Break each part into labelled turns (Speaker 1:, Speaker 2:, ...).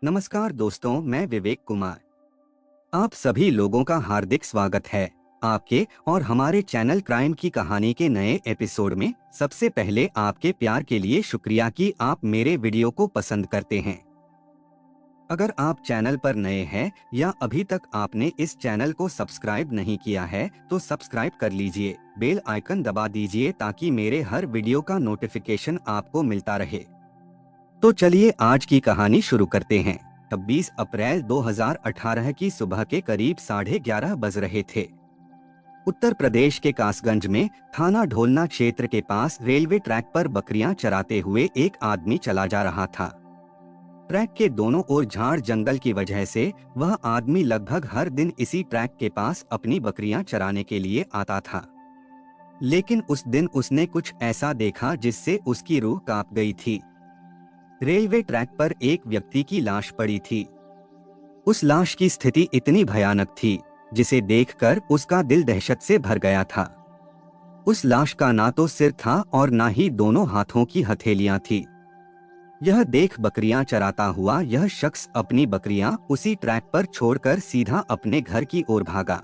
Speaker 1: नमस्कार दोस्तों, मैं विवेक कुमार। आप सभी लोगों का हार्दिक स्वागत है आपके और हमारे चैनल क्राइम की कहानी के नए एपिसोड में। सबसे पहले आपके प्यार के लिए शुक्रिया कि आप मेरे वीडियो को पसंद करते हैं। अगर आप चैनल पर नए हैं या अभी तक आपने इस चैनल को सब्सक्राइब नहीं किया है तो सब्सक्राइब कर लीजिए, बेल आइकन दबा दीजिए ताकि मेरे हर वीडियो का नोटिफिकेशन आपको मिलता रहे। तो चलिए आज की कहानी शुरू करते हैं। 26 अप्रैल 2018 की सुबह के करीब 11:30 बज रहे थे। उत्तर प्रदेश के कासगंज में थाना ढोलना क्षेत्र के पास रेलवे ट्रैक पर बकरियां चराते हुए एक आदमी चला जा रहा था। ट्रैक के दोनों ओर झाड़ जंगल की वजह से वह आदमी लगभग हर दिन इसी ट्रैक के पास अपनी बकरियां चराने के लिए आता था। लेकिन उस दिन उसने कुछ ऐसा देखा जिससे उसकी रूह कांप गई थी। रेलवे ट्रैक पर एक व्यक्ति की लाश पड़ी थी। उस लाश की स्थिति इतनी भयानक थी जिसे देखकर उसका दिल दहशत से भर गया था। उस लाश का ना तो सिर था और ना ही दोनों हाथों की हथेलियां थी। यह देख बकरियां चराता हुआ यह शख्स अपनी बकरियां उसी ट्रैक पर छोड़कर सीधा अपने घर की ओर भागा।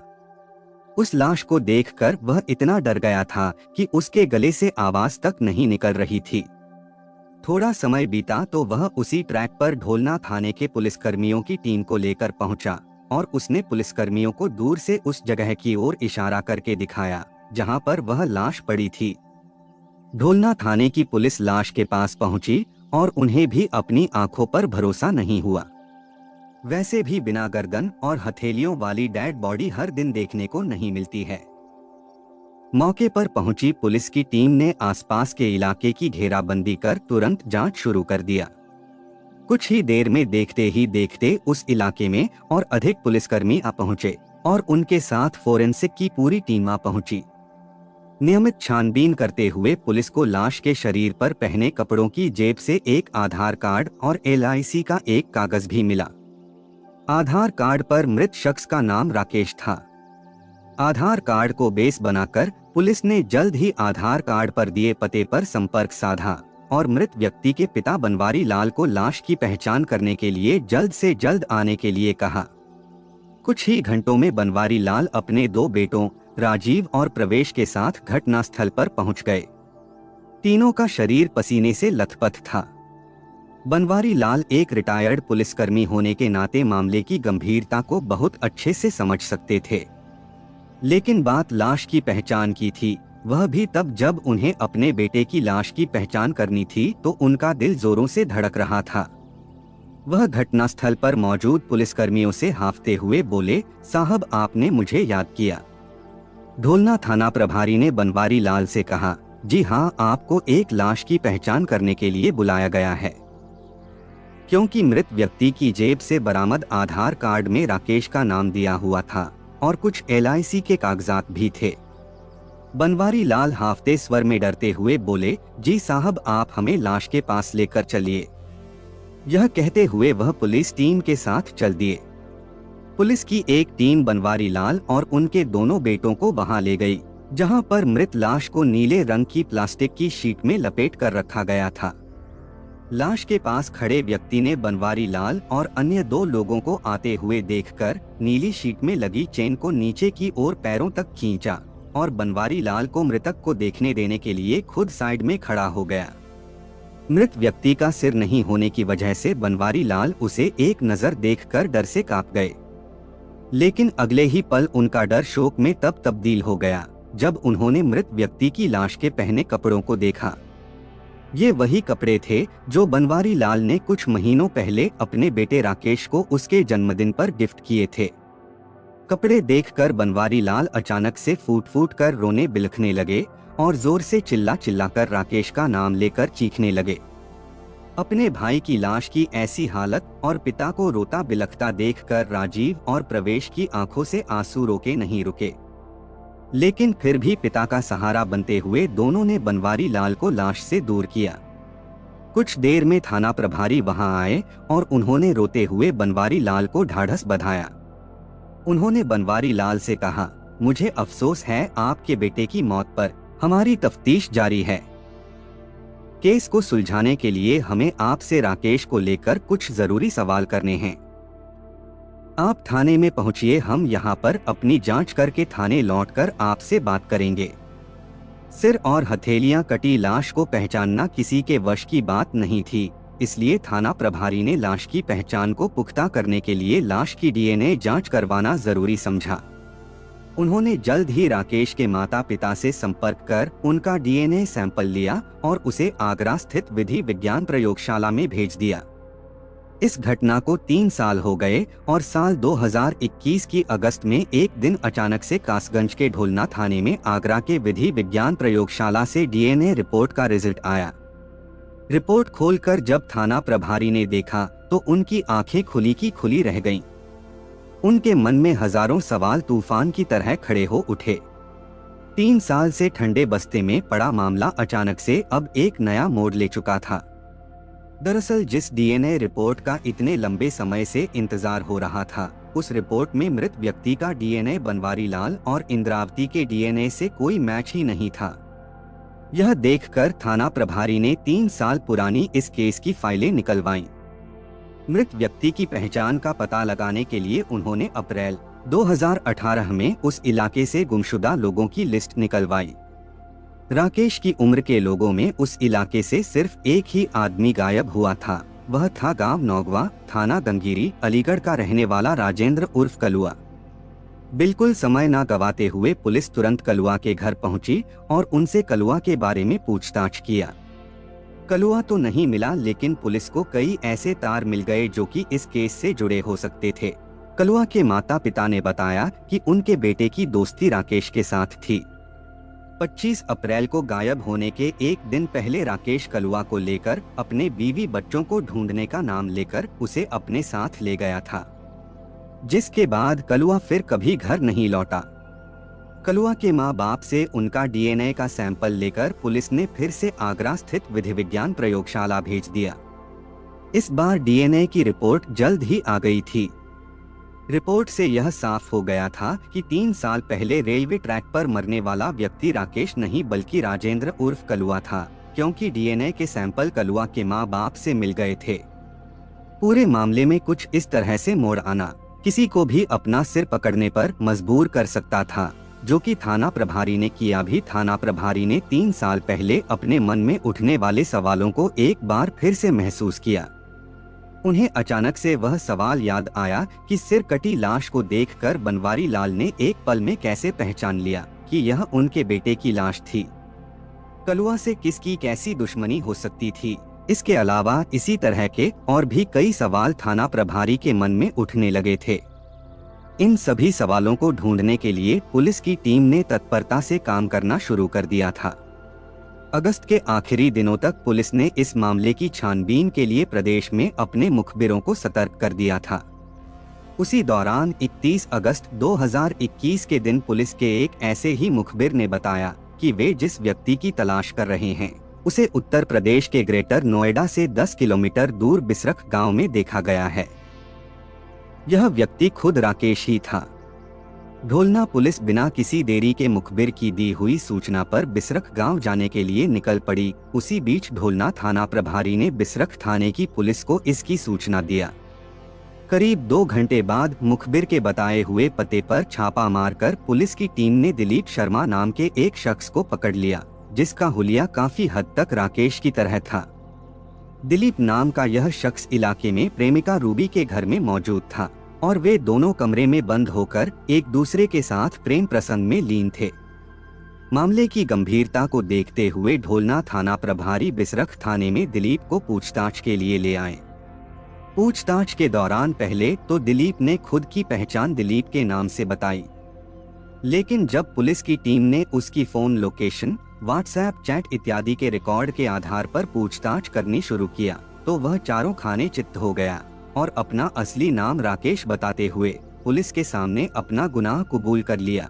Speaker 1: उस लाश को देखकर वह इतना डर गया था कि उसके गले से आवाज तक नहीं निकल रही थी। थोड़ा समय बीता तो वह उसी ट्रैक पर ढोलना थाने के पुलिसकर्मियों की टीम को लेकर पहुंचा और उसने पुलिसकर्मियों को दूर से उस जगह की ओर इशारा करके दिखाया जहां पर वह लाश पड़ी थी। ढोलना थाने की पुलिस लाश के पास पहुंची और उन्हें भी अपनी आंखों पर भरोसा नहीं हुआ। वैसे भी बिना गर्दन और हथेलियों वाली डेड बॉडी हर दिन देखने को नहीं मिलती है। मौके पर पहुंची पुलिस की टीम ने आसपास के इलाके की घेराबंदी कर तुरंत जांच शुरू कर दिया। कुछ ही देर में देखते ही देखते उस इलाके में और अधिक पुलिसकर्मी आ पहुंचे और उनके साथ फोरेंसिक की पूरी टीम आ पहुंची। नियमित छानबीन करते हुए पुलिस को लाश के शरीर पर पहने कपड़ों की जेब से एक आधार कार्ड और LIC का एक कागज भी मिला। आधार कार्ड पर मृत शख्स का नाम राकेश था। आधार कार्ड को बेस बनाकर पुलिस ने जल्द ही आधार कार्ड पर दिए पते पर संपर्क साधा और मृत व्यक्ति के पिता बनवारी लाल को लाश की पहचान करने के लिए जल्द से जल्द आने के लिए कहा। कुछ ही घंटों में बनवारी लाल अपने 2 बेटों राजीव और प्रवेश के साथ घटनास्थल पर पहुंच गए। तीनों का शरीर पसीने से लथपथ था। बनवारी लाल एक रिटायर्ड पुलिसकर्मी होने के नाते मामले की गंभीरता को बहुत अच्छे से समझ सकते थे। लेकिन बात लाश की पहचान की थी, वह भी तब जब उन्हें अपने बेटे की लाश की पहचान करनी थी तो उनका दिल जोरों से धड़क रहा था। वह घटनास्थल पर मौजूद पुलिसकर्मियों से हांफते हुए बोले, साहब आपने मुझे याद किया। ढोलना थाना प्रभारी ने बनवारी लाल से कहा, जी हाँ, आपको एक लाश की पहचान करने के लिए बुलाया गया है। क्योंकि मृत व्यक्ति की जेब से बरामद आधार कार्ड में राकेश का नाम दिया हुआ था और कुछ LIC के कागजात भी थे। बनवारी लाल हाफते स्वर में डरते हुए बोले, जी साहब आप हमें लाश के पास लेकर चलिए। यह कहते हुए वह पुलिस टीम के साथ चल दिए। पुलिस की एक टीम बनवारी लाल और उनके दोनों बेटों को वहां ले गई, जहां पर मृत लाश को नीले रंग की प्लास्टिक की शीट में लपेट कर रखा गया था। लाश के पास खड़े व्यक्ति ने बनवारी लाल और अन्य 2 लोगों को आते हुए देखकर नीली शीट में लगी चेन को नीचे की ओर पैरों तक खींचा और बनवारी लाल को मृतक को देखने देने के लिए खुद साइड में खड़ा हो गया। मृत व्यक्ति का सिर नहीं होने की वजह से बनवारी लाल उसे एक नजर देखकर डर से कांप गए। लेकिन अगले ही पल उनका डर शोक में तब तब्दील हो गया जब उन्होंने मृत व्यक्ति की लाश के पहने कपड़ों को देखा। ये वही कपड़े थे जो बनवारी लाल ने कुछ महीनों पहले अपने बेटे राकेश को उसके जन्मदिन पर गिफ्ट किए थे। कपड़े देखकर बनवारी लाल अचानक से फूट फूट कर रोने बिलखने लगे और जोर से चिल्ला चिल्लाकर राकेश का नाम लेकर चीखने लगे। अपने भाई की लाश की ऐसी हालत और पिता को रोता बिलखता देखकर राजीव और प्रवेश की आंखों से आंसू रोके नहीं रुके। लेकिन फिर भी पिता का सहारा बनते हुए दोनों ने बनवारी लाल को लाश से दूर किया। कुछ देर में थाना प्रभारी वहां आए और उन्होंने रोते हुए बनवारी लाल को ढाढ़स बंधाया। उन्होंने बनवारी लाल से कहा, मुझे अफसोस है आपके बेटे की मौत पर, हमारी तफ्तीश जारी है। केस को सुलझाने के लिए हमें आपसे राकेश को लेकर कुछ जरूरी सवाल करने हैं। आप थाने में पहुंचिए, हम यहाँ पर अपनी जांच करके थाने लौटकर आपसे बात करेंगे। सिर और हथेलियां कटी लाश को पहचानना किसी के वश की बात नहीं थी, इसलिए थाना प्रभारी ने लाश की पहचान को पुख्ता करने के लिए लाश की डीएनए जांच करवाना जरूरी समझा। उन्होंने जल्द ही राकेश के माता पिता से संपर्क कर उनका डीएनए सैंपल लिया और उसे आगरा स्थित विधि विज्ञान प्रयोगशाला में भेज दिया। इस घटना को 3 साल हो गए और साल 2021 की अगस्त में एक दिन अचानक से कासगंज के ढोलना थाने में आगरा के विधि विज्ञान प्रयोगशाला से डीएनए रिपोर्ट का रिजल्ट आया। रिपोर्ट खोलकर जब थाना प्रभारी ने देखा तो उनकी आंखें खुली की खुली रह गईं। उनके मन में हजारों सवाल तूफान की तरह खड़े हो उठे। 3 साल से ठंडे बस्ते में पड़ा मामला अचानक से अब एक नया मोड़ ले चुका था। दरअसल जिस डीएनए रिपोर्ट का इतने लंबे समय से इंतजार हो रहा था, उस रिपोर्ट में मृत व्यक्ति का डीएनए बनवारी लाल और इंद्रावती के डीएनए से कोई मैच ही नहीं था। यह देखकर थाना प्रभारी ने 3 साल पुरानी इस केस की फाइलें निकलवाईं। मृत व्यक्ति की पहचान का पता लगाने के लिए उन्होंने अप्रैल 2018 में उस इलाके से गुमशुदा लोगों की लिस्ट निकलवाई। राकेश की उम्र के लोगों में उस इलाके से सिर्फ एक ही आदमी गायब हुआ था। वह था गांव नौगवा, थाना गंगीरी, अलीगढ़ का रहने वाला राजेंद्र उर्फ कलुआ। बिल्कुल समय न गवाते हुए पुलिस तुरंत कलुआ के घर पहुंची और उनसे कलुआ के बारे में पूछताछ किया। कलुआ तो नहीं मिला, लेकिन पुलिस को कई ऐसे तार मिल गए जो कि इस केस से जुड़े हो सकते थे। कलुआ के माता पिता ने बताया कि उनके बेटे की दोस्ती राकेश के साथ थी। 25 अप्रैल को गायब होने के एक दिन पहले राकेश कलुआ को लेकर अपने बीवी बच्चों को ढूंढने का नाम लेकर उसे अपने साथ ले गया था, जिसके बाद कलुआ फिर कभी घर नहीं लौटा। कलुआ के माँ बाप से उनका डीएनए का सैंपल लेकर पुलिस ने फिर से आगरा स्थित विधि विज्ञान प्रयोगशाला भेज दिया। इस बार डीएनए की रिपोर्ट जल्द ही आ गई थी। रिपोर्ट से यह साफ हो गया था कि 3 साल पहले रेलवे ट्रैक पर मरने वाला व्यक्ति राकेश नहीं बल्कि राजेंद्र उर्फ कलुआ था, क्योंकि डीएनए के सैंपल कलुआ के माँ बाप से मिल गए थे। पूरे मामले में कुछ इस तरह से मोड़ आना किसी को भी अपना सिर पकड़ने पर मजबूर कर सकता था, जो कि थाना प्रभारी ने किया भी। थाना प्रभारी ने 3 साल पहले अपने मन में उठने वाले सवालों को एक बार फिर से महसूस किया। उन्हें अचानक से वह सवाल याद आया कि सिर कटी लाश को देखकर बनवारी लाल ने एक पल में कैसे पहचान लिया कि यह उनके बेटे की लाश थी। कलुआ से किसकी कैसी दुश्मनी हो सकती थी? इसके अलावा इसी तरह के और भी कई सवाल थाना प्रभारी के मन में उठने लगे थे। इन सभी सवालों को ढूंढने के लिए पुलिस की टीम ने तत्परता से काम करना शुरू कर दिया था। अगस्त के आखिरी दिनों तक पुलिस ने इस मामले की छानबीन के लिए प्रदेश में अपने मुखबिरों को सतर्क कर दिया था। उसी दौरान 31 अगस्त 2021 के दिन पुलिस के एक ऐसे ही मुखबिर ने बताया कि वे जिस व्यक्ति की तलाश कर रहे हैं उसे उत्तर प्रदेश के ग्रेटर नोएडा से 10 किलोमीटर दूर बिसरख गांव में देखा गया है। यह व्यक्ति खुद राकेश ही था। ढोलना पुलिस बिना किसी देरी के मुखबिर की दी हुई सूचना पर बिसरख गांव जाने के लिए निकल पड़ी। उसी बीच ढोलना थाना प्रभारी ने बिसरख थाने की पुलिस को इसकी सूचना दिया। करीब 2 घंटे बाद मुखबिर के बताए हुए पते पर छापा मारकर पुलिस की टीम ने दिलीप शर्मा नाम के एक शख्स को पकड़ लिया, जिसका हुलिया काफी हद तक राकेश की तरह था। दिलीप नाम का यह शख्स इलाके में प्रेमिका रूबी के घर में मौजूद था और वे दोनों कमरे में बंद होकर एक दूसरे के साथ प्रेम प्रसंग में लीन थे। मामले की गंभीरता को देखते हुए ढोलना थाना प्रभारी बिसरख थाने में दिलीप को पूछताछ के लिए ले आए। पूछताछ के दौरान पहले तो दिलीप ने खुद की पहचान दिलीप के नाम से बताई, लेकिन जब पुलिस की टीम ने उसकी फोन लोकेशन, व्हाट्सएप चैट इत्यादि के रिकॉर्ड के आधार पर पूछताछ करनी शुरू किया तो वह चारों खाने चित्त हो गया और अपना असली नाम राकेश बताते हुए पुलिस के सामने अपना गुनाह कबूल कर लिया।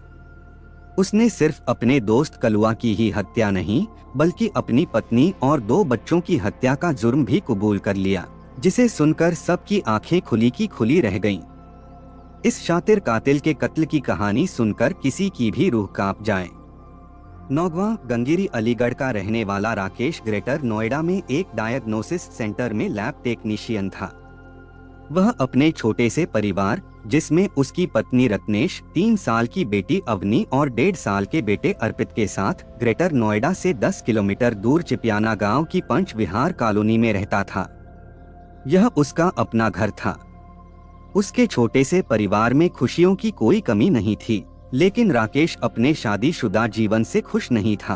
Speaker 1: उसने सिर्फ अपने दोस्त कलुआ की ही हत्या नहीं बल्कि अपनी पत्नी और 2 बच्चों की हत्या का जुर्म भी कबूल कर लिया, जिसे सुनकर सबकी आंखें खुली की खुली रह गईं। इस शातिर कातिल के कत्ल की कहानी सुनकर किसी की भी रूह कांप जाए। नौगवा गंगेरी अलीगढ़ का रहने वाला राकेश ग्रेटर नोएडा में एक डायग्नोसिस सेंटर में लैब टेक्नीशियन था। वह अपने छोटे से परिवार, जिसमें उसकी पत्नी रत्नेश, 3 साल की बेटी अवनी और 1.5 साल के बेटे अर्पित के साथ ग्रेटर नोएडा से 10 किलोमीटर दूर चिपियाना गांव की पंच विहार कॉलोनी में रहता था। यह उसका अपना घर था। उसके छोटे से परिवार में खुशियों की कोई कमी नहीं थी, लेकिन राकेश अपने शादीशुदा जीवन से खुश नहीं था।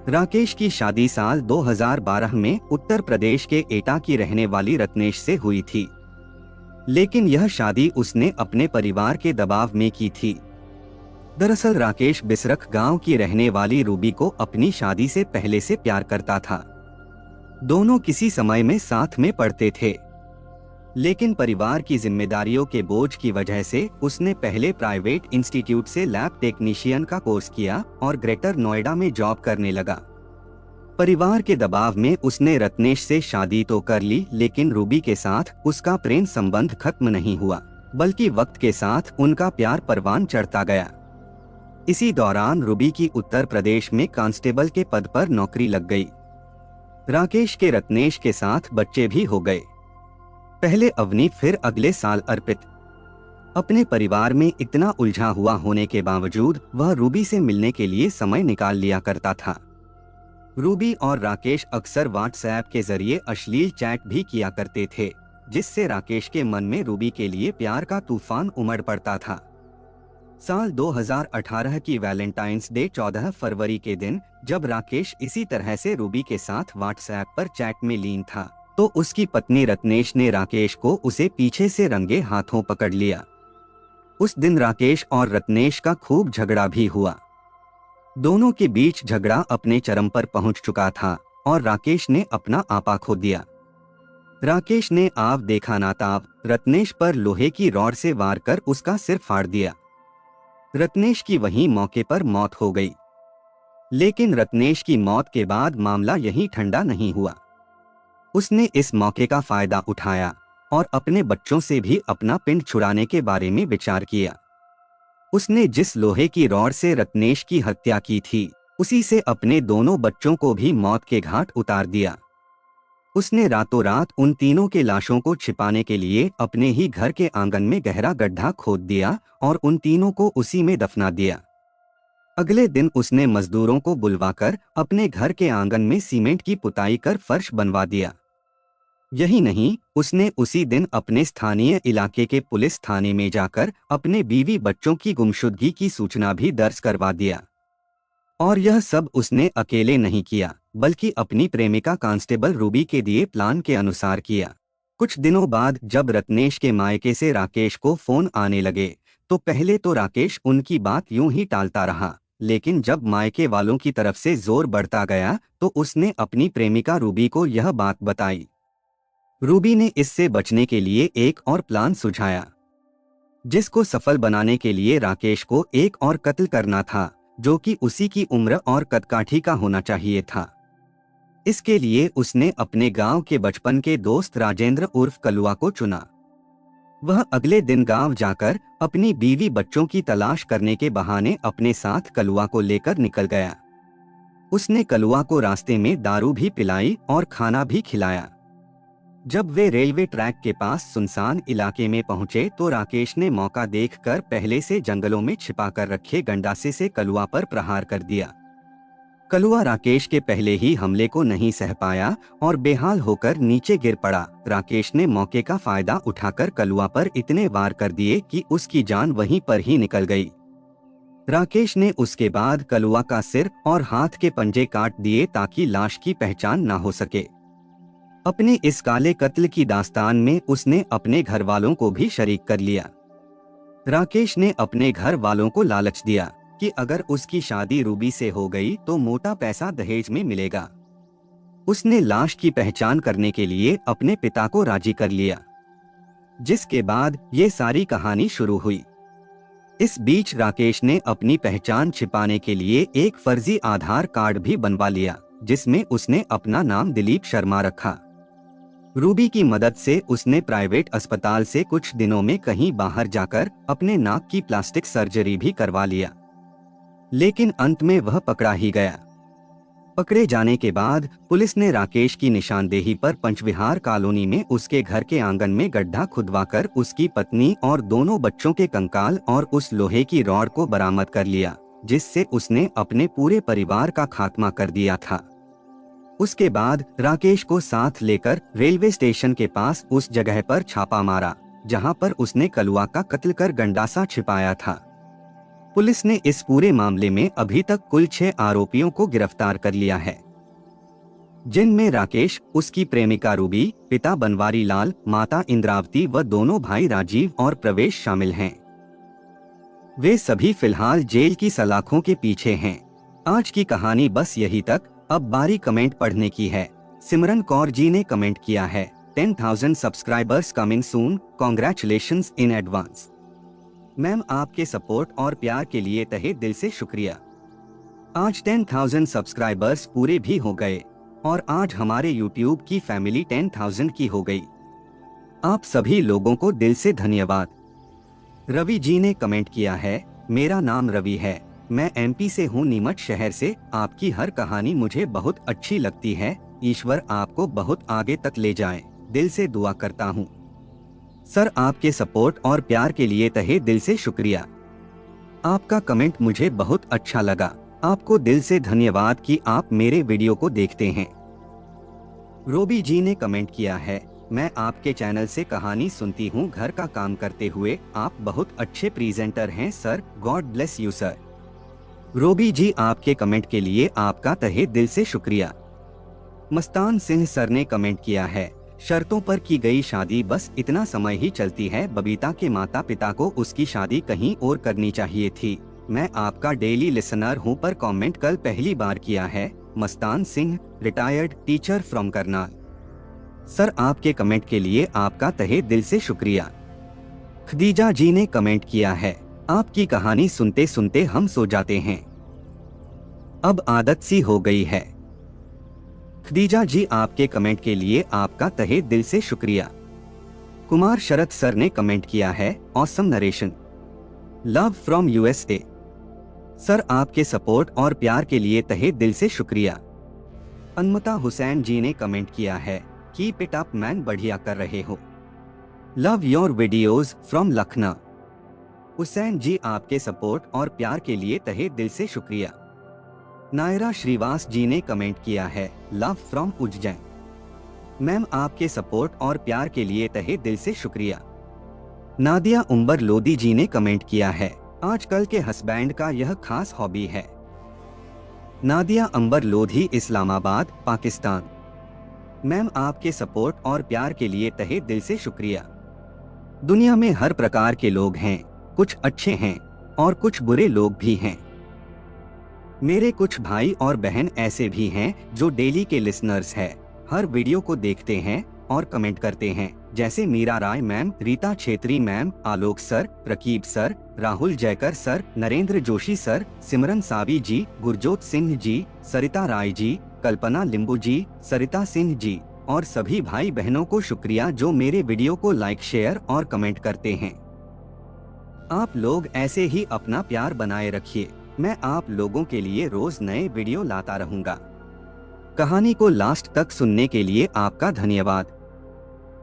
Speaker 1: राकेश की शादी साल 2012 में उत्तर प्रदेश के एटा की रहने वाली रत्नेश से हुई थी, लेकिन यह शादी उसने अपने परिवार के दबाव में की थी। दरअसल राकेश बिसरख गांव की रहने वाली रूबी को अपनी शादी से पहले से प्यार करता था। दोनों किसी समय में साथ में पढ़ते थे, लेकिन परिवार की जिम्मेदारियों के बोझ की वजह से उसने पहले प्राइवेट इंस्टीट्यूट से लैब टेक्नीशियन का कोर्स किया और ग्रेटर नोएडा में जॉब करने लगा। परिवार के दबाव में उसने रत्नेश से शादी तो कर ली, लेकिन रूबी के साथ उसका प्रेम संबंध खत्म नहीं हुआ, बल्कि वक्त के साथ उनका प्यार परवान चढ़ता गया। इसी दौरान रूबी की उत्तर प्रदेश में कांस्टेबल के पद पर नौकरी लग गई। राकेश के रत्नेश के साथ बच्चे भी हो गए, पहले अवनी, फिर अगले साल अर्पित। अपने परिवार में इतना उलझा हुआ होने के बावजूद वह रूबी से मिलने के लिए समय निकाल लिया करता था। रूबी और राकेश अक्सर व्हाट्सएप के जरिए अश्लील चैट भी किया करते थे, जिससे राकेश के मन में रूबी के लिए प्यार का तूफान उमड़ पड़ता था। साल 2018 की वैलेंटाइंस डे 14 फरवरी के दिन, जब राकेश इसी तरह से रूबी के साथ व्हाट्सएप पर चैट में लीन था, तो उसकी पत्नी रत्नेश ने राकेश को उसे पीछे से रंगे हाथों पकड़ लिया। उस दिन राकेश और रत्नेश का खूब झगड़ा भी हुआ। दोनों के बीच झगड़ा अपने चरम पर पहुंच चुका था और राकेश ने अपना आपा खो दिया। राकेश ने आव देखा ना ताव रत्नेश पर लोहे की रॉड से वार कर उसका सिर फाड़ दिया। रत्नेश की वहीं मौके पर मौत हो गई। लेकिन रत्नेश की मौत के बाद मामला यहीं ठंडा नहीं हुआ। उसने इस मौके का फायदा उठाया और अपने बच्चों से भी अपना पिंड छुड़ाने के बारे में विचार किया। उसने जिस लोहे की रॉड से रत्नेश की हत्या की थी, उसी से अपने दोनों बच्चों को भी मौत के घाट उतार दिया। उसने रातों रात उन तीनों के लाशों को छिपाने के लिए अपने ही घर के आंगन में गहरा गड्ढा खोद दिया और उन तीनों को उसी में दफना दिया। अगले दिन उसने मजदूरों को बुलवाकर अपने घर के आंगन में सीमेंट की पुताई कर फर्श बनवा दिया। यही नहीं, उसने उसी दिन अपने स्थानीय इलाके के पुलिस थाने में जाकर अपने बीवी बच्चों की गुमशुदगी की सूचना भी दर्ज करवा दिया। और यह सब उसने अकेले नहीं किया, बल्कि अपनी प्रेमिका कांस्टेबल रूबी के दिए प्लान के अनुसार किया। कुछ दिनों बाद जब रत्नेश के मायके से राकेश को फोन आने लगे, तो पहले तो राकेश उनकी बात यूं ही टालता रहा, लेकिन जब मायके वालों की तरफ से जोर बढ़ता गया तो उसने अपनी प्रेमिका रूबी को यह बात बताई। रूबी ने इससे बचने के लिए एक और प्लान सुझाया, जिसको सफल बनाने के लिए राकेश को एक और कत्ल करना था, जो कि उसी की उम्र और कदकाठी का होना चाहिए था। इसके लिए उसने अपने गांव के बचपन के दोस्त राजेंद्र उर्फ कलुआ को चुना। वह अगले दिन गांव जाकर अपनी बीवी बच्चों की तलाश करने के बहाने अपने साथ कलुआ को लेकर निकल गया। उसने कलुआ को रास्ते में दारू भी पिलाई और खाना भी खिलाया। जब वे रेलवे ट्रैक के पास सुनसान इलाके में पहुंचे तो राकेश ने मौका देखकर पहले से जंगलों में छिपाकर रखे गंडासे से कलुआ पर प्रहार कर दिया। कलुआ राकेश के पहले ही हमले को नहीं सह पाया और बेहाल होकर नीचे गिर पड़ा। राकेश ने मौके का फायदा उठाकर कलुआ पर इतने वार कर दिए कि उसकी जान वहीं पर ही निकल गई। राकेश ने उसके बाद कलुआ का सिर और हाथ के पंजे काट दिए ताकि लाश की पहचान न हो सके। अपने इस काले कत्ल की दास्तान में उसने अपने घर वालों को भी शरीक कर लिया। राकेश ने अपने घर वालों को लालच दिया कि अगर उसकी शादी रूबी से हो गई तो मोटा पैसा दहेज में मिलेगा। उसने लाश की पहचान करने के लिए अपने पिता को राजी कर लिया, जिसके बाद ये सारी कहानी शुरू हुई। इस बीच राकेश ने अपनी पहचान छिपाने के लिए एक फर्जी आधार कार्ड भी बनवा लिया, जिसमें उसने अपना नाम दिलीप शर्मा रखा। रूबी की मदद से उसने प्राइवेट अस्पताल से कुछ दिनों में कहीं बाहर जाकर अपने नाक की प्लास्टिक सर्जरी भी करवा लिया। लेकिन अंत में वह पकड़ा ही गया। पकड़े जाने के बाद पुलिस ने राकेश की निशानदेही पर पंचविहार कॉलोनी में उसके घर के आंगन में गड्ढा खुदवाकर उसकी पत्नी और दोनों बच्चों के कंकाल और उस लोहे की रॉड को बरामद कर लिया, जिससे उसने अपने पूरे परिवार का खात्मा कर दिया था। उसके बाद राकेश को साथ लेकर रेलवे स्टेशन के पास उस जगह पर छापा मारा जहां पर उसने कलुआ का कत्ल कर गंडासा छिपाया था। पुलिस ने इस पूरे मामले में अभी तक कुल 6 आरोपियों को गिरफ्तार कर लिया है, जिनमें राकेश, उसकी प्रेमिका रूबी, पिता बनवारी लाल, माता इंद्रावती व दोनों भाई राजीव और प्रवेश शामिल हैं। वे सभी फिलहाल जेल की सलाखों के पीछे हैं। आज की कहानी बस यही तक। अब बारी कमेंट पढ़ने की है। सिमरन कौर जी ने कमेंट किया है, 10,000 subscribers coming soon, congratulations in advance. Ma'am, आपके सपोर्ट और प्यार के लिए तहे दिल से शुक्रिया। आज 10,000 सब्सक्राइबर्स पूरे भी हो गए और आज हमारे YouTube की फैमिली 10,000 की हो गई। आप सभी लोगों को दिल से धन्यवाद। रवि जी ने कमेंट किया है, मेरा नाम रवि है, मैं MP से हूँ, नीमच शहर से। आपकी हर कहानी मुझे बहुत अच्छी लगती है। ईश्वर आपको बहुत आगे तक ले जाए, दिल से दुआ करता हूँ। सर, आपके सपोर्ट और प्यार के लिए तहे दिल से शुक्रिया। आपका कमेंट मुझे बहुत अच्छा लगा। आपको दिल से धन्यवाद कि आप मेरे वीडियो को देखते हैं। रोबी जी ने कमेंट किया है, मैं आपके चैनल से कहानी सुनती हूँ घर का काम करते हुए। आप बहुत अच्छे प्रेजेंटर हैं sir, God bless you sir. Robi ji, आपके कमेंट के लिए आपका तहे दिल से शुक्रिया। मस्तान सिंह सर ने कमेंट किया है, शर्तों पर की गई शादी बस इतना समय ही चलती है। बबीता के माता पिता को उसकी शादी कहीं और करनी चाहिए थी। मैं आपका डेली लिसनर हूं पर कमेंट कल पहली बार किया है। Mastan Singh, retired teacher from Karnal. Sir, आपके कमेंट के लिए आपका तहे दिल से शुक्रिया। खदीजा जी ने कमेंट किया है, आपकी कहानी सुनते सुनते हम सो जाते हैं, अब आदत सी हो गई है। खदीजा जी, आपके कमेंट के लिए आपका तहे दिल से शुक्रिया। कुमार शरद सर ने कमेंट किया है, awesome narration, love from USA। Sir, आपके सपोर्ट और प्यार के लिए तहे दिल से शुक्रिया। अनमता हुसैन जी ने कमेंट किया है, कीप इट अप मैन, बढ़िया कर रहे हो, love your videos from Lucknow. Hussain ji, आपके सपोर्ट और प्यार के लिए तहे दिल से शुक्रिया। नायरा श्रीवास जी ने कमेंट किया है, लव फ्रॉम उज्जैन। मैम, आपके सपोर्ट और प्यार के लिए तहे दिल से शुक्रिया। नादिया उम्बर लोदी जी ने कमेंट किया है, आजकल के हस्बैंड का यह खास हॉबी है। नादिया अंबर लोधी, इस्लामाबाद, पाकिस्तान। मैम, आपके सपोर्ट और प्यार के लिए तहे दिल से शुक्रिया। दुनिया में हर प्रकार के लोग हैं, कुछ अच्छे हैं और कुछ बुरे लोग भी हैं। मेरे कुछ भाई और बहन ऐसे भी हैं जो डेली के लिसनर्स हैं, हर वीडियो को देखते हैं और कमेंट करते हैं, जैसे Meera Rai ma'am, Rita Chhetri ma'am, Alok sir, Raqib sir, Rahul Jaykar sir, Narendra Joshi sir, Simran Savi ji, Gurjot Singh ji, Sarita Rai ji, Kalpana Limbu ji, सरिता सिंह जी और सभी भाई बहनों को शुक्रिया जो मेरे वीडियो को लाइक, शेयर और कमेंट करते हैं। आप लोग ऐसे ही अपना प्यार बनाए रखिए। मैं आप लोगों के लिए रोज नए वीडियो लाता रहूंगा। कहानी को लास्ट तक सुनने के लिए आपका धन्यवाद।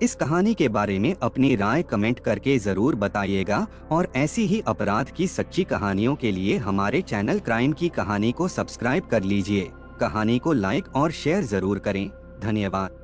Speaker 1: इस कहानी के बारे में अपनी राय कमेंट करके जरूर बताइएगा और ऐसी ही अपराध की सच्ची कहानियों के लिए हमारे चैनल क्राइम की कहानी को सब्सक्राइब कर लीजिए। कहानी को लाइक और शेयर जरूर करें। धन्यवाद।